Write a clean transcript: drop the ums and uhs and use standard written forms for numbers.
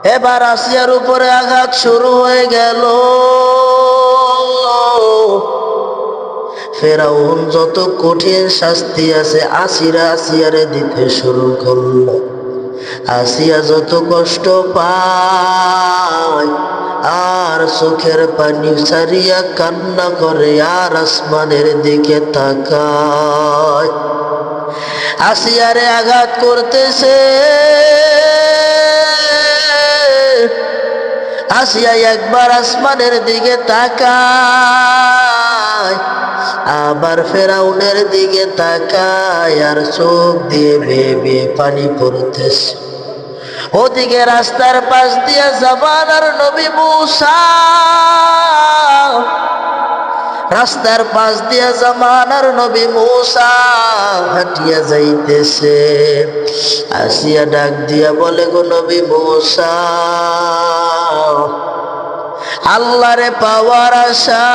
এবার আসিয়ার উপরে আঘাত শুরু হয়ে গেল। ফেরাউন যত কঠিন শাস্তি আছে আসিয়ারে দিতে শুরু করলো। আসিয়া যত কষ্ট পায় আর চোখের পানি ছাড়িয়া কান্না করে আর আসমানের দিকে তাকায়। আসিয়ারে আঘাত করতেছে। আসিয়া একবার আসমানের দিকে তাকায়, আবার ফেরাউনের দিকে তাকায়, আর চোখ দিয়ে বেয়ে বেয়ে পানি পড়তেছে। ওদিকে রাস্তার পাশ দিয়ে জামানার নবী মূসা, রাস্তার পাশ দিয়ে জামানার নবী মূসা হাঁটিয়া যাইতেছে। আসিয়া ডাক দিয়া বলে, গো নবী মূসা, আল্লাহরে পাওয়ার আশা